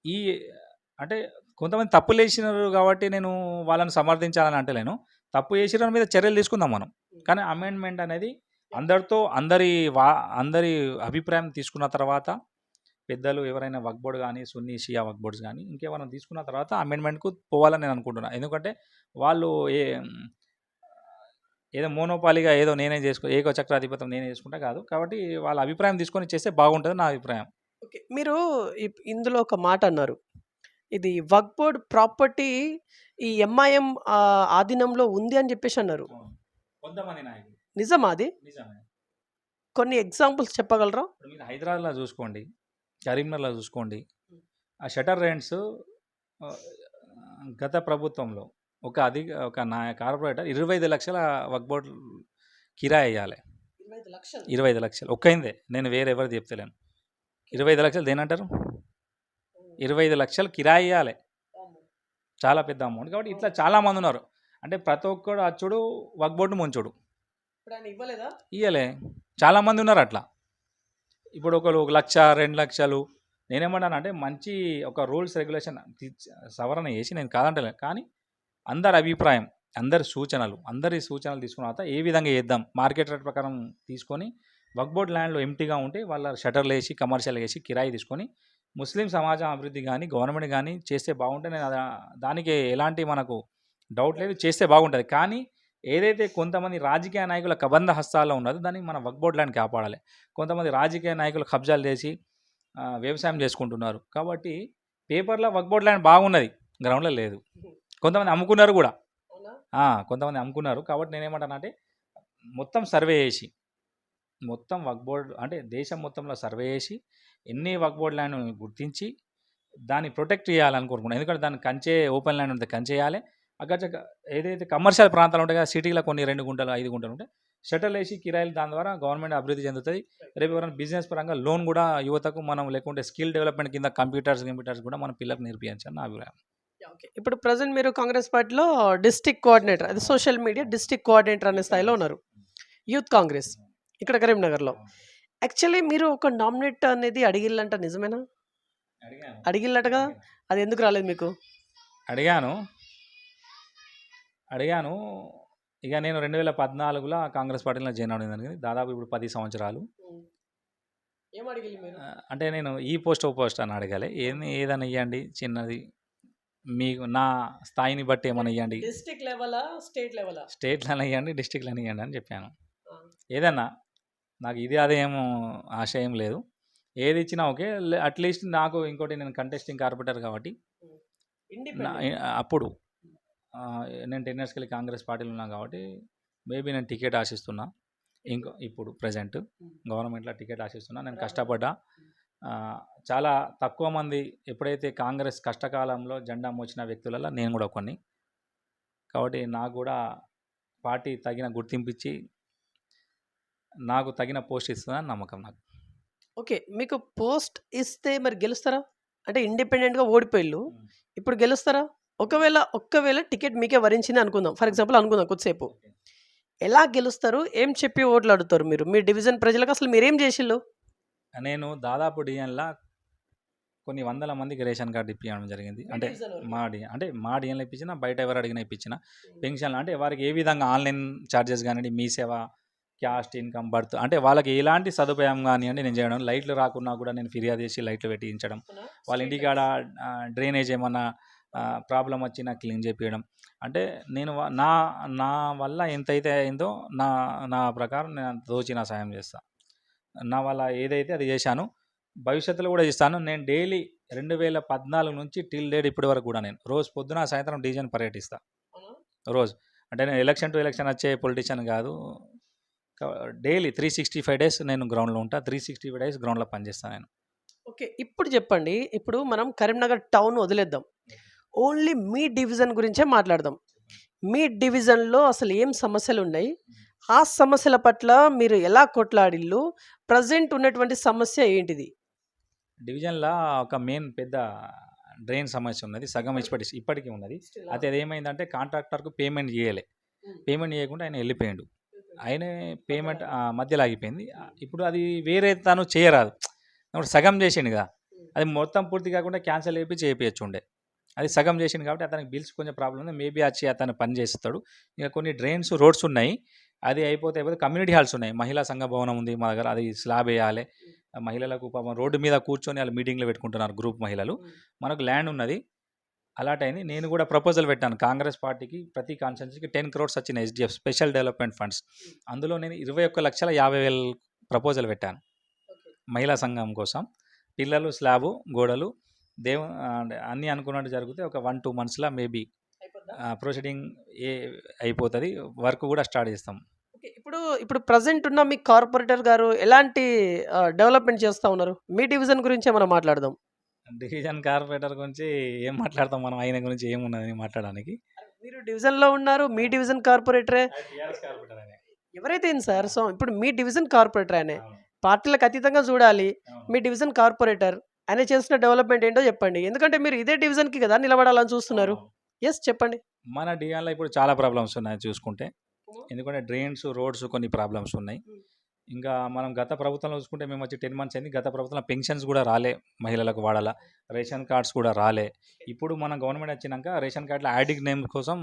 ఈ అంటే కొంతమంది తప్పులు చేసినారు కాబట్టి నేను వాళ్ళని సమర్థించాలని అంటలేను. తప్పు చేసిన మీద చర్యలు తీసుకుందాం మనం. కానీ అమెండ్మెంట్ అనేది అందరి అభిప్రాయం తీసుకున్న తర్వాత పెద్దలు ఎవరైనా వక్ఫ్ బోర్డ్ కానీ, సున్నీ, షియా వక్ఫ్ బోర్డ్స్ కానీ ఇంకేమైనా తీసుకున్న తర్వాత అమెండ్మెంట్‌కు పోవాలని నేను అనుకుంటున్నా. ఎందుకంటే వాళ్ళు ఏదో మోనోపాలీగా ఏదో నేనే ఏకచక్రాధిపత్యం నేనే చేసుకుంటా కాదు. కాబట్టి వాళ్ళ అభిప్రాయం తీసుకొని చేస్తే బాగుంటదని నా అభిప్రాయం. ఓకే. మీరు ఇందులో ఒక మాట అన్నారు. ఇది వక్ఫ్ బోర్డ్ ప్రాపర్టీ ఈ ఎంఐఎం ఆధీనంలో ఉంది అని జెప్పేసి అన్నారు. అవును. కొంతమంది నాయకులు. నిజమా అది? నిజమే. కొన్ని ఎగ్జాంపుల్స్ చెప్పగలరా? ఇప్పుడు మీరు హైదరాబాద్‌లో చూసుకోండి, కరీంనగర్‌లో చూసుకోండి. ఆ షట్టర్ రెంట్స్ ఆహ్, గత ప్రభుత్వంలో ఒక కార్పొరేటర్ 25,00,000 వక్ఫ్ బోర్డ్ కిరాయి ఎయ్యాలె. 25,00,000 25,00,000 ఒక్కయిందే. నేను వేరే ఎవరిది చెప్తలేను. 25,00,000 దేనంటారు? 25,00,000 కిరాయి ఇయ్యాలె. చాలా పెద్ద అమౌంట్. కాబట్టి ఇట్లా చాలా మందున్నారు. అంటే ప్రతి ఒక్కడు అచ్చుడు వక్ఫ్ బోర్డ్‌ని ముంచుడు. ఇప్పుడు ఆయన ఇవ్వలేదా? ఇయ్యలే. చాలా మంది ఉన్నారు అట్లా. ఇప్పుడు ఒకళ్ళు 1,00,000, 2,00,000 నేనేమంటానంటే మంచి ఒక రూల్స్ రెగ్యులేషన్ సవరణ చేసి నేను కాదంటలేను. కానీ అందరి అభిప్రాయం, అందరి సూచనలు తీసుకున్న తర్వాత ఏ విధంగా చేద్దాం మార్కెట్ రేట్ ప్రకారం తీసుకొని వక్ఫ్ బోర్డ్ ల్యాండ్‌లో ఎంప్టీగా ఉంటే వాళ్ళ షట్టర్‌లేసి కమర్షియల్‌గా ఏసి కిరాయి తీసుకొని ముస్లిం సమాజం అభివృద్ధి గాని, గవర్నమెంట్ గాని చేస్తే బాగుంటే నేను దానికి ఎలాంటి మనకు డౌట్ లేదు. చేస్తే బాగుంటది. కానీ ఏదైతే కొంతమంది రాజకీయ నాయకుల కబంధ హస్తాల్లో ఉన్నదో దాన్ని మన వక్ఫ్ బోర్డ్ ల్యాండ్ కాపాడాలి. కొంతమంది రాజకీయ నాయకులు కబ్జాలు చేసి వ్యవసాయం చేసుకుంటున్నారు. కాబట్టి పేపర్‌లో వక్ఫ్ బోర్డ్ ల్యాండ్ బాగున్నది. గ్రౌండ్‌లో లేదు. కొంతమంది అమ్ముకున్నారు కూడా. అవునా? కొంతమంది అమ్ముకున్నారు. కాబట్టి నేనేమంటానంటే మొత్తం సర్వే చేసి, మొత్తం వక్ఫ్ బోర్డ్ అంటే దేశం మొత్తంలో సర్వే చేసి ఎన్ని వక్ఫ్ బోర్డ్ ల్యాండ్‌ని గుర్తించి దాన్ని ప్రొటెక్ట్ చేయాలని కోరుకుంటున్నాను. ఎందుకంటే దాన్ని కంచే ఓపెన్ ల్యాండ్ ఉంటే కంచేయాలి. అక్కడ ఏదైతే కమర్షియల్ ప్రాంతాలు ఉంటాయి కదా సిటీలో కొన్ని 2 గుంటలు, 5 గుంటలు ఉంటాయి. షట్టర్‌లు వేసి కిరాయిలు దాని ద్వారా గవర్నమెంట్ అభివృద్ధి చెందుతది. రేపు ఎవరైనా బిజినెస్ పరంగా లోన్ కూడా యువతకు మనం లేకుంటే స్కిల్ డెవలప్‌మెంట్ కింద కంప్యూటర్స్ కూడా మన పిల్లలకు నేర్పియొచ్చని నా అభిప్రాయం. ఓకే. ఇప్పుడు ప్రెజెంట్ మీరు కాంగ్రెస్ పార్టీలో డిస్ట్రిక్ట్ కోఆర్డినేటర్ అది సోషల్ మీడియా డిస్ట్రిక్ట్ కోఆర్డినేటర్ అనే స్థాయిలో ఉన్నారు. యూత్ కాంగ్రెస్ ఇక్కడ కరీంనగర్‌లో. యాక్చువల్లీ మీరు ఒక నామినేట్ అనేది అడిగిల్లంట నిజమేనా? అడిగాను. అడిగిల్లటగా? అది ఎందుకు రాలేదు మీకు? అడిగాను. అడిగాను. ఇక నేను 2014లో కాంగ్రెస్ పార్టీలో జాయిన్ అవ్వడం జరిగింది. దాదాపు ఇప్పుడు 10 సంవత్సరాలు. ఏం అడిగిల్లు మీరు? అంటే నేను ఈ పోస్ట్, ఓ పోస్ట్ అని అడగాలే. ఏదైనా ఇయ్యండి చిన్నది. మీకు నా స్థాయిని బట్టి ఏమన్నా ఇయ్యండి. డిస్ట్రిక్ట్ లెవెలా? స్టేట్ లెవెలా? స్టేట్‌లోనే ఇయ్యండి, డిస్ట్రిక్ట్‌లోనే ఇయ్యండి అని చెప్పాను. ఆ! ఏదన్నా నాకు ఇది అదేం ఆశ ఏం లేదు. ఏది ఇచ్చినా ఓకే. అట్‌లీస్ట్ నాకు ఇంకోటి నేను కంటెస్టింగ్ కార్పొరేటర్ కాబట్టి ఇండిపెండెంట్. అప్పుడు నేను 10 ఇయర్స్‌కెళ్ళి కాంగ్రెస్ పార్టీలో ఉన్నా కాబట్టి మేబీ నేను టికెట్ ఆశిస్తున్నా. ఇప్పుడు ప్రెజెంట్ గవర్నమెంట్‌లో టికెట్ ఆశిస్తున్నా. నేను కష్టపడ్డా. చాలా తక్కువ మంది ఎప్పుడైతే కాంగ్రెస్ కష్టకాలంలో జెండా మోసిన వ్యక్తులలో నేను కూడా ఒకడిని. కాబట్టి నాకు కూడా పార్టీ తగిన గుర్తింపిచ్చి నాకు తగిన పోస్ట్ ఇస్తుందని నమ్మకం నాకు. ఓకే. మీకు పోస్ట్ ఇస్తే మరి గెలుస్తారా? అంటే ఇండిపెండెంట్‌గా ఓడిపోయిల్లు. ఇప్పుడు గెలుస్తారా? ఒక్కవేళ టికెట్ మీకే వరించింది అనుకుందాం. ఫర్ ఎగ్జాంపుల్ అనుకుందాం కొద్దిసేపు. ఎలా గెలుస్తారు? ఏం చెప్పి ఓట్లు అడుగుతారు మీరు? మీ డివిజన్ ప్రజలకు అసలు మీరేం చేసిల్లు? నేను దాదాపు డిఎన్‌లా కొన్ని వందల మందికి రేషన్ కార్డ్ ఇప్పియడం జరిగింది. అంటే మా డిఎన్‌లో ఇప్పించిన, బయట ఎవరు అడిగినా ఇప్పించిన. పెన్షన్లు అంటే వారికి ఏ విధంగా ఆన్‌లైన్ చార్జెస్ కానివ్వండి, మీ సేవ, క్యాస్ట్, ఇన్‌కమ్, బర్త్ అంటే వాళ్ళకి ఎలాంటి సదుపాయం కానివ్వండి నేను చేయడం. లైట్లు రాకున్నా కూడా నేను ఫిర్యాదు చేసి లైట్లు పెట్టించడం. వాళ్ళ ఇంటికాడ డ్రైనేజ్ ఏమన్నా ప్రాబ్లమ్ వచ్చినా క్లీన్ చేపియడం. అంటే నేను నా వల్ల ఎంతైతే అయిందో నా ప్రకారం నేను అంత తోచిన సాయం చేస్తా. నా వల్ల ఏదైతే అది చేశాను. భవిష్యత్తులో కూడా ఇస్తాను. నేను డైలీ 2014 నుంచి టిల్ డేట్ ఇప్పటి వరకు కూడా నేను రోజు పొద్దున, సాయంత్రం డివిజన్ పర్యటిస్తా. రోజు. అంటే నేను ఎలక్షన్ టు ఎలక్షన్ వచ్చే పొలిటీషియన్ కాదు. డైలీ 365 డేస్ నేను గ్రౌండ్‌లో ఉంటా. 365 డేస్ గ్రౌండ్‌లో పనిచేస్తా నేను. ఓకే. ఇప్పుడు చెప్పండి. ఇప్పుడు మనం కరీంనగర్ టౌన్ వదిలేద్దాం. ఓన్లీ మీ డివిజన్ గురించే మాట్లాడదాం. మీ డివిజన్‌లో అసలు ఏం సమస్యలున్నాయి? ఆ సమస్యల పట్ల మీరు ఎలా కొట్లాడిల్లు? ప్రెజెంట్ ఉన్నటువంటి సమస్య ఏంటిది? డివిజన్‌లో ఒక మెయిన్ పెద్ద డ్రైన్ సమస్య ఉన్నది. సగం ఇప్పటికీ ఉన్నది. అయితే అదేమైందంటే కాంట్రాక్టర్‌కు పేమెంట్ చేయలే. పేమెంట్ చేయకుండా ఆయన వెళ్ళిపోయిండు. ఆయనే పేమెంట్ మధ్యలో ఆగిపోయింది. ఇప్పుడు అది వేరే తను చేయరాదు. ఇప్పుడు సగం చేసిండు కదా! అది మొత్తం పూర్తి కాకుండా క్యాన్సిల్ చేపియచ్చుండే. అది సగం చేసిండు కాబట్టి అతనికి బిల్స్ కొంచెం ప్రాబ్లమ్ ఉంది. మేబీ వచ్చి అతను పని చేస్తాడు. ఇక కొన్ని డ్రైన్స్, రోడ్స్ ఉన్నాయి. అది అయిపోతే కమ్యూనిటీ హాల్స్ ఉన్నాయి. మహిళా సంఘ భవనం ఉంది మా దగ్గర. అది స్లాబ్ వేయాలి. మహిళలకు పాపం రోడ్డు మీద కూర్చొని వాళ్ళు మీటింగ్లు పెట్టుకుంటున్నారు గ్రూప్ మహిళలు. మనకు ల్యాండ్ ఉన్నది. అలాట్ అయింది. నేను కూడా ప్రపోజల్ పెట్టాను కాంగ్రెస్ పార్టీకి. ప్రతి కాన్స్టిట్యున్సీకి 10 crores వచ్చిన ఎస్డిఎఫ్ స్పెషల్ డెవలప్మెంట్ ఫండ్స్. అందులో నేను 21,50,000 ప్రపోజల్ పెట్టాను మహిళా సంఘం కోసం. పిల్లలు స్లాబు గోడలు అంటే అన్నీ అనుకున్నట్టు జరిగితే ఒక 1-2 మంత్స్‌లో మేబీ ప్రొసీడింగ్ ఏ అయిపోతది. వర్క్ కూడా స్టార్ట్ చేస్తాం. ఓకే. ఇప్పుడు ప్రెజెంట్ ఉన్న మీ కార్పొరేటర్ గారు ఎలాంటి డెవలప్‌మెంట్ చేస్తా ఉన్నారు? మీ డివిజన్ గురించి ఏమైనా మాట్లాడదాం. డివిజన్ కార్పొరేటర్ గురించి ఏం మాట్లాడతాం మనం, ఆయన గురించి ఏమున్నదని మాట్లాడడానికి. మీరు డివిజన్‌లో ఉన్నారు. మీ డివిజన్ కార్పొరేటరే. టీఆర్ఎస్ కార్పొరేటర్ ఆయనే. ఎవరైతే ఏంది సార్. సో, ఇప్పుడు మీ డివిజన్ కార్పొరేటర్ ఆయనే. అవును. పార్టీలకు అతీతంగా చూడాలి. అవును. మీ డివిజన్ కార్పొరేటర్. ఆయన చేసిన డెవలప్‌మెంట్ ఏంటో చెప్పండి. ఎందుకంటే మీరు ఇదే డివిజన్‌కి కదా నిలబడాలని చూస్తున్నారు. అవును. యెస్ చెప్పండి. మన డివిజన్‌లో ఇప్పుడు చాలా ప్రాబ్లమ్స్ ఉన్నాయి చూసుకుంటే. ఎందుకంటే డ్రైన్స్, రోడ్స్ కొన్ని ప్రాబ్లమ్స్ ఉన్నాయి. ఇంకా మనం గత ప్రభుత్వంలో చూసుకుంటే మేము వచ్చి 10 మంత్స్ అయింది. గత ప్రభుత్వంలో పెన్షన్స్ కూడా రాలే మహిళలకు వాడాల. రేషన్ కార్డ్స్ కూడా రాలే. ఇప్పుడు మన గవర్నమెంట్ వచ్చినాక రేషన్ కార్డుల యాడింగ్ నేమ్ కోసం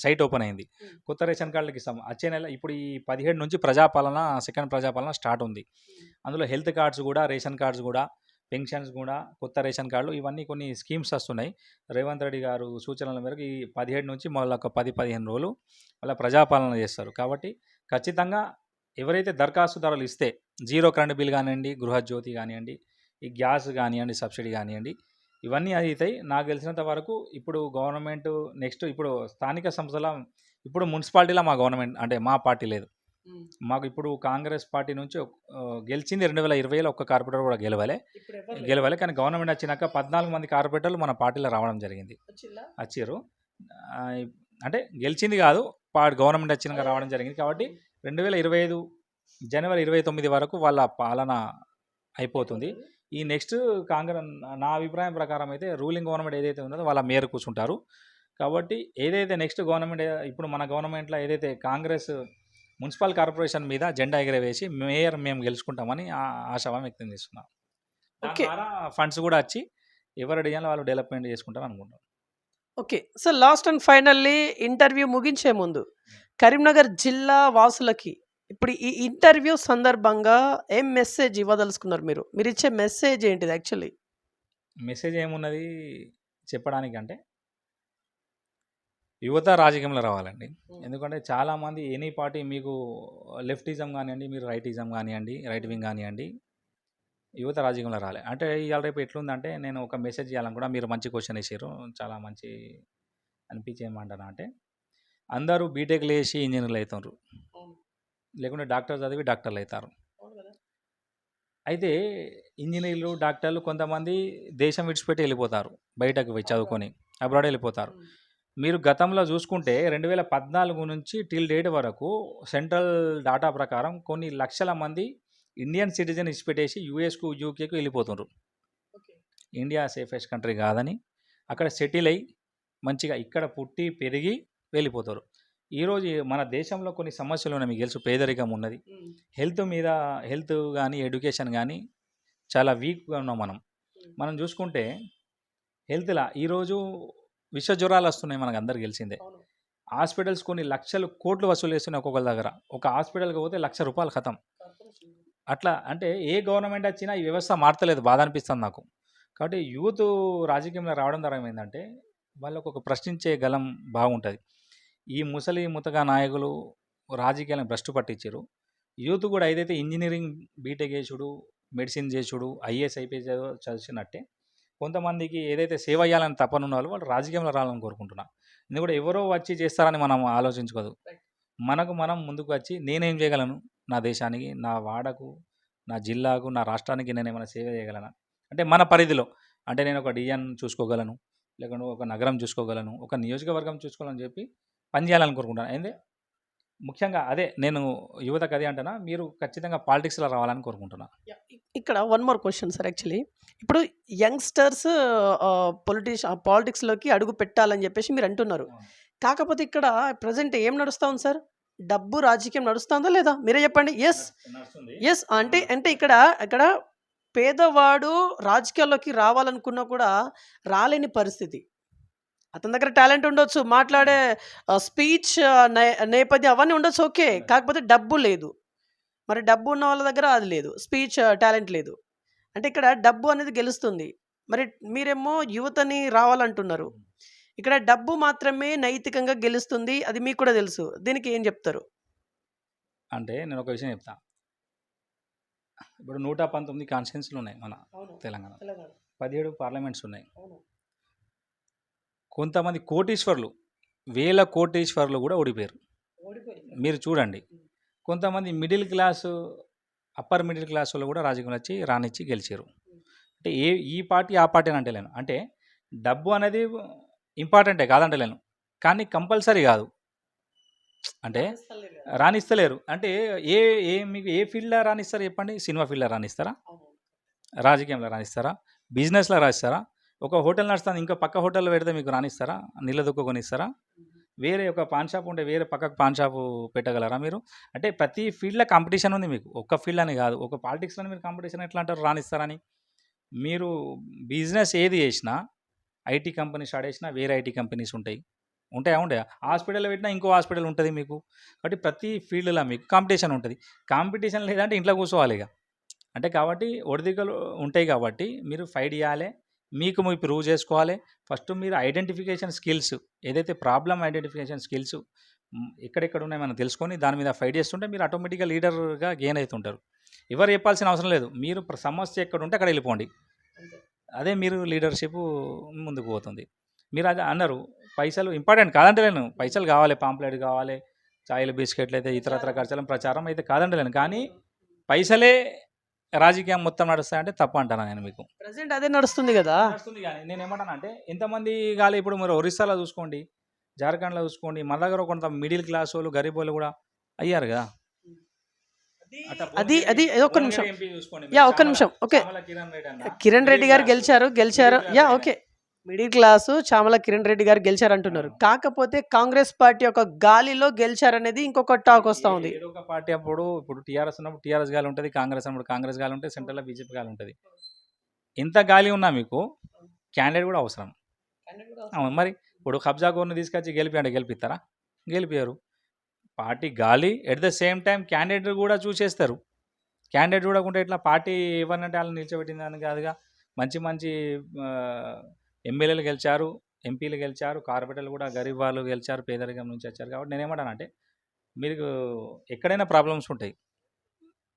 సైట్ ఓపెన్ అయింది. కొత్త రేషన్ కార్డులకి ఇస్తాం. వచ్చే నెల ఇప్పుడు ఈ 17 నుంచి సెకండ్ ప్రజాపాలన స్టార్ట్ ఉంది. అందులో హెల్త్ కార్డ్స్ కూడా, రేషన్ కార్డ్స్ కూడా, పెన్షన్స్ కూడా, కొత్త రేషన్ కార్డులు ఇవన్నీ కొన్ని స్కీమ్స్ వస్తున్నాయి. రేవంత్ రెడ్డి గారు సూచనల మేరకు ఈ 17 నుంచి మళ్ళీ ఒక 10-15 రోజులు మళ్ళీ ప్రజాపాలన చేస్తారు. కాబట్టి ఖచ్చితంగా ఎవరైతే దరఖాస్తుదారులు ఇస్తే జీరో కరెంట్ బిల్ కానివ్వండి, గృహజ్యోతి కానివ్వండి, ఈ గ్యాస్ కానివ్వండి, సబ్సిడీ కానివ్వండి, ఇవన్నీ అవుతాయి. నాకు తెలిసినంత వరకు ఇప్పుడు గవర్నమెంట్ నెక్స్ట్ ఇప్పుడు స్థానిక సంస్థల ఇప్పుడు మున్సిపాలిటీలో మా గవర్నమెంట్ అంటే మా పార్టీ లేదు. మాకు ఇప్పుడు కాంగ్రెస్ పార్టీ నుంచి గెలిచింది 2020లో ఒక్క కార్పొరేటర్ కూడా గెలవాలి. కానీ గవర్నమెంట్ వచ్చినాక 14 మంది కార్పొరేటర్లు మన పార్టీలో రావడం జరిగింది. వచ్చారు. అంటే గెలిచింది కాదు, గవర్నమెంట్ వచ్చినాక రావడం జరిగింది. కాబట్టి 2025 జనవరి 29 వరకు వాళ్ళ పాలన అయిపోతుంది. ఈ నెక్స్ట్ కాంగ్రెస్ నా అభిప్రాయం ప్రకారం అయితే రూలింగ్ గవర్నమెంట్ ఏదైతే ఉన్నదో వాళ్ళ మేర కూర్చుంటారు. కాబట్టి ఏదైతే నెక్స్ట్ గవర్నమెంట్ ఇప్పుడు మన గవర్నమెంట్లో ఏదైతే కాంగ్రెస్ మున్సిపల్ కార్పొరేషన్ మీద జెండా ఎగరవేసి మేయర్ మేము గెలుచుకుంటామని ఆశాభావం వ్యక్తం చేస్తున్నాం. దాని ఓకే. ద్వారా ఫండ్స్ కూడా వచ్చి ఎవరి డిజైన్లో వాళ్ళు డెవలప్మెంట్ చేసుకుంటారు అనుకుంటాం. Okay. So, last and finally interview ముగించే ముందు కరీంనగర్ జిల్లా వాసులకి ఇప్పుడు ఈ ఇంటర్వ్యూ సందర్భంగా ఏం మెసేజ్ ఇవ్వదలుచుకున్నారు మీరు? మీరిచ్చే మెసేజ్ ఏంటిది యాక్చువల్లీ? మెసేజ్ ఏమున్నది చెప్పడానికంటే యువత రాజకీయంలో రావాలండి. ఎందుకంటే చాలామంది ఎనీ పార్టీ మీకు లెఫ్టిజం కానివ్వండి, మీరు రైటిజం కానివ్వండి, రైట్ వింగ్ కానివ్వండి, యువత రాజకీయంలో రాలే. అంటే ఇవాళ రేపు ఎట్లుందంటే నేను ఒక మెసేజ్ ఇవ్వాలని కూడా మీరు మంచి క్వశ్చన్ వేసారు. చాలా మంచి అనిపించి ఏమంటారా అంటే అందరూ బీటెక్లు వేసి ఇంజనీర్లు అవుతారు, లేకుంటే డాక్టర్ చదివి డాక్టర్లు అవుతారు. అయితే ఇంజనీర్లు, డాక్టర్లు కొంతమంది దేశం విడిచిపెట్టి వెళ్ళిపోతారు, బయటకు పోయి చదువుకొని అబ్రాడ్ వెళ్ళిపోతారు. మీరు గతంలో చూసుకుంటే 2014 నుంచి టిల్ డేట్ వరకు సెంట్రల్ డాటా ప్రకారం కొన్ని లక్షల మంది ఇండియన్ సిటిజన్ ఇచ్చిపెట్టేసి యూఎస్కు, యూకేకు వెళ్ళిపోతున్నారు. ఇండియా సేఫెస్ట్ కంట్రీ కాదని అక్కడ సెటిల్ అయ్యి మంచిగా ఇక్కడ పుట్టి పెరిగి వెళ్ళిపోతారు. ఈరోజు మన దేశంలో కొన్ని సమస్యలు ఉన్నాయి, మీకు తెలుసు. పేదరికం ఉన్నది, హెల్త్ కానీ ఎడ్యుకేషన్ కానీ చాలా వీక్గా ఉన్నాం మనం చూసుకుంటే హెల్త్లా ఈరోజు విష జ్వరాలు వస్తున్నాయి, మనకు అందరికి తెలిసిందే. హాస్పిటల్స్ కొన్ని లక్షలు కోట్లు వసూలు చేస్తున్నాయి ఒక్కొక్కరి దగ్గర. ఒక హాస్పిటల్కి పోతే ₹1,00,000 ఖతం. అట్లా అంటే ఏ గవర్నమెంట్ వచ్చినా ఈ వ్యవస్థ మారతలేదు, బాధ అనిపిస్తుంది నాకు. కాబట్టి యూత్ రాజకీయంలో రావడం ద్వారా ఏమైందంటే వాళ్ళకు ఒక ప్రశ్నించే గలం బాగుంటుంది. ఈ ముసలి ముతగా నాయకులు రాజకీయాలను భ్రష్టు పట్టించారు. యూత్ కూడా ఏదైతే ఇంజనీరింగ్ బీటెక్ చేసుడు, మెడిసిన్ చేసుడు, ఐఏఎస్ ఐపీఎస్ చదివినట్టే కొంతమందికి ఏదైతే సేవ చేయాలని తపన ఉన్న వాళ్ళు రాజకీయంలో రావాలని కోరుకుంటున్నాను. ఎందుకంటే ఎవరో వచ్చి చేస్తారని మనం ఆలోచించుకోదు. మనం ముందుకు వచ్చి నేనేం చేయగలను, నా దేశానికి, నా వాడకు, నా జిల్లాకు, నా రాష్ట్రానికి నేను ఏమైనా సేవ చేయగలను అంటే మన పరిధిలో. అంటే నేను ఒక డిఎన్ చూసుకోగలను, లేకుంటే ఒక నగరం చూసుకోగలను, ఒక నియోజకవర్గం చూసుకోవాలని చెప్పి పనిచేయాలని కోరుకుంటాను. అయితే ముఖ్యంగా అదే నేను యువతకు అదే అంటున్నా, మీరు ఖచ్చితంగా పాలిటిక్స్లో రావాలని కోరుకుంటున్నాను. ఇక్కడ one more question sir. Actually ఇప్పుడు యంగ్స్టర్స్ పాలిటిక్స్లోకి అడుగు పెట్టాలని చెప్పేసి మీరు అంటున్నారు. కాకపోతే ఇక్కడ ప్రజెంట్ ఏం నడుస్తూ ఉంది సార్? డబ్బు రాజకీయం నడుస్తుందా లేదా? మీరే చెప్పండి. ఎస్ అంటే ఇక్కడ పేదవాడు రాజకీయాల్లోకి రావాలనుకున్నా కూడా రాలేని పరిస్థితి. అతని దగ్గర టాలెంట్ ఉండొచ్చు, మాట్లాడే స్పీచ్ నేపథ్యం అవన్నీ ఉండొచ్చు, ఓకే. కాకపోతే డబ్బు లేదు. మరి డబ్బు ఉన్న వాళ్ళ దగ్గర అది లేదు, స్పీచ్ టాలెంట్ లేదు. అంటే ఇక్కడ డబ్బు అనేది గెలుస్తుంది. మరి మీరేమో యువతని రావాలంటున్నారు. ఇక్కడ డబ్బు మాత్రమే నైతికంగా గెలుస్తుంది, అది మీకు కూడా తెలుసు. దీనికి ఏం చెప్తారు? అంటే నేను ఒక విషయం చెప్తా. ఇప్పుడు 119 కాన్స్టిట్యున్సీలు ఉన్నాయి మన అవును తెలంగాణ. తెలంగాణ 17 పార్లమెంట్స్ ఉన్నాయి. అవును కొంతమంది కోటీశ్వరులు, వేల కోటీశ్వరులు కూడా ఓడిపోయారు. ఓడిపోయింది మీరు చూడండి. కొంతమంది middle class, upper middle class వాళ్ళు కూడా రాజకీయంలో వచ్చి రానిచ్చి గెలిచారు. అంటే ఈ పార్టీ ఆ పార్టీ అని అంటలేను. అంటే డబ్బు అనేది ఇంపార్టెంటే కాదంటలేను, కానీ కంపల్సరీ కాదు. అంటే రాణిస్తలేరు కదా. రాణిస్తలేరు అంటే ఏ ఏ మీకు ఏ ఫీల్డ్లో రాణిస్తారు చెప్పండి? సినిమా ఫీల్డ్లో రాణిస్తారా? అవును రాజకీయంలో రాణిస్తారా? బిజినెస్లో రాణిస్తారా? ఒక హోటల్ నడుస్తుంది, ఇంకా పక్క హోటల్లో పెడితే మీకు రాణిస్తారా? నీళ్ళ దుక్కు కొనిస్తారా? వేరే ఒక పాన్ షాప్ ఉంటే వేరే పక్కకు పాన్ షాపు పెట్టగలరా మీరు? అంటే ప్రతి ఫీల్డ్లో కాంపిటీషన్ ఉంది మీకు, ఒక్క ఫీల్డ్ అని కాదు. ఒక పాలిటిక్స్లో మీరు కాంపిటీషన్ ఎట్లా అంటారు రాణిస్తారని? మీరు బిజినెస్ ఏది చేసినా, ఐటీ కంపెనీ స్టార్ట్ చేసినా వేరే ఐటీ కంపెనీస్ ఉంటాయి. ఉంటాయా? ఉండయా? హాస్పిటల్లో పెట్టినా ఇంకో హాస్పిటల్ ఉంటుంది మీకు. కాబట్టి ప్రతి ఫీల్డ్లో మీకు కాంపిటీషన్ ఉంటుంది. కాంపిటీషన్ లేదంటే ఇంట్లో కూర్చోవాలి ఇక. అంటే కాబట్టి ఒడిదుడుకులు ఉంటాయి కాబట్టి మీరు ఫైట్ చేయాలి. మీకు మీరు ప్రూవ్ చేసుకోవాలి. ఫస్ట్ మీరు ఐడెంటిఫికేషన్ స్కిల్స్, ఏదైతే ప్రాబ్లమ్ ఐడెంటిఫికేషన్ స్కిల్స్ ఎక్కడెక్కడ ఉన్నాయో మనం తెలుసుకొని దాని మీద ఫైట్ చేస్తుంటే మీరు ఆటోమేటిక్గా లీడర్గా గెయిన్ అవుతుంటారు. ఎవరు చెప్పాల్సిన అవసరం లేదు. మీరు సమస్య ఎక్కడ ఉంటే అక్కడ వెళ్ళిపోండి. అంతే అదే మీరు లీడర్షిప్ ముందుకు పోతుంది. మీరు అది అన్నారు, పైసలు ఇంపార్టెంట్ కాదంటలేను. పైసలు కావాలి, పాంప్లెట్ కావాలి, చాయలు బిస్కెట్లు అయితే ఇతరత్ర ఖర్చుల ప్రచారం అయితే కాదంటలేను. కానీ పైసలే రాజకీయం మొత్తం నడుస్తాయంటే తప్పు అంటాను నేను మీకు. ప్రెసెంట్ అదే నడుస్తుంది కదా. నడుస్తుంది కానీ నేను ఏమంటానంటే ఎంతమంది కాలే. ఇప్పుడు మీరు ఒరిస్సాలో చూసుకోండి, జార్ఖండ్లో చూసుకోండి, మన దగ్గర కొంత మిడిల్ క్లాస్ వాళ్ళు, గరీబ్ వాళ్ళు కూడా అయ్యారు కదా. అట్లా అది అది ఒక్క నిమిషం ఎంపీ చూసుకోండి, యా ఒక్క నిమిషం ఓకే. చామల కిరణ్ రెడ్డి అన్న కిరణ్ రెడ్డి గారు గెలిచారు yeah middle okay. Middle class Chamala Kiran Reddy గారు గెలిచారు అంటున్నారు. కాకపోతే కాంగ్రెస్ పార్టీ ఒక గాలిలో గెలిచారనేది ఇంకొక టాక్ వస్తా ఉంది. ఏదో ఒక పార్టీ అప్పుడు ఇప్పుడు టీఆర్ఎస్ ఉన్నప్పుడు టీఆర్ఎస్ గాలి ఉంటుంది, కాంగ్రెస్ అన్నప్పుడు కాంగ్రెస్ గాలి ఉంటుంది, సెంట్రల్లో బీజేపీ గాలి ఉంటుంది. ఎంత గాలి ఉన్నా మీకు క్యాండిడేట్ కూడా అవసరం. అవును మరి. ఇప్పుడు కబ్జా గోర్ని తీసుకొచ్చి గెలిపియండి, గెలిపిస్తారా? గెలిపారు. పార్టీ గాలి at the same time candidate కూడా చూసేస్తారు. క్యాండిడేట్ చూడకుంటే ఇట్లా పార్టీ ఎవరినంటే వాళ్ళని నిలిచోబెట్టిందని కాదుగా. మంచి మంచి ఎమ్మెల్యేలు గెలిచారు, ఎంపీలు గెలిచారు, కార్పొరేటర్లు కూడా గరీబ్ వాళ్ళు గెలిచారు, పేదరికం నుంచి వచ్చారు. కాబట్టి నేనేమంటానంటే మీకు ఎక్కడైనా ప్రాబ్లమ్స్ ఉంటాయి,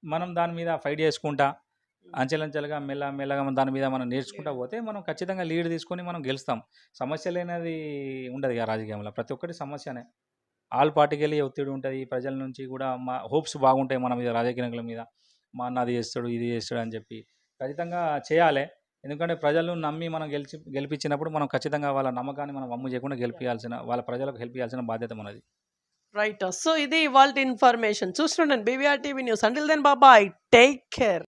మనం దాని మీద ఫైట్ చేసుకుంటా అంచెలంచెలుగా మెల్లగా దాని మీద మనం నేర్చుకుంటా పోతే మనం ఖచ్చితంగా లీడ్ తీసుకొని మనం గెలుస్తాం. సమస్య లేనిది ఉండదు ఇక రాజకీయంలో. ప్రతి ఒక్కటి సమస్యనే. ఆల్ పార్టీకెళ్ళి ఒత్తిడి ఉంటుంది, ప్రజల నుంచి కూడా మా హోప్స్ బాగుంటాయి మన మీద, రాజకీయ నాయకుల మీద. మా అన్న అది చేస్తాడు, ఇది చేస్తాడు అని చెప్పి ఖచ్చితంగా చేయాలి. ఎందుకంటే ప్రజలు నమ్మి మనం గెలిపించినప్పుడు మనం ఖచ్చితంగా వాళ్ళ నమ్మకాన్ని మనం వమ్ము చేయకుండా గెలిపించాల్సిన, వాళ్ళ ప్రజలకు హెల్ప్ చేయాల్సిన బాధ్యత మనది. రైట్. సో ఇది ఇవాల్టి ఇన్ఫర్మేషన్. చూస్తుండండి BVR TV news. Until then బాబాయ్, టేక్ కేర్.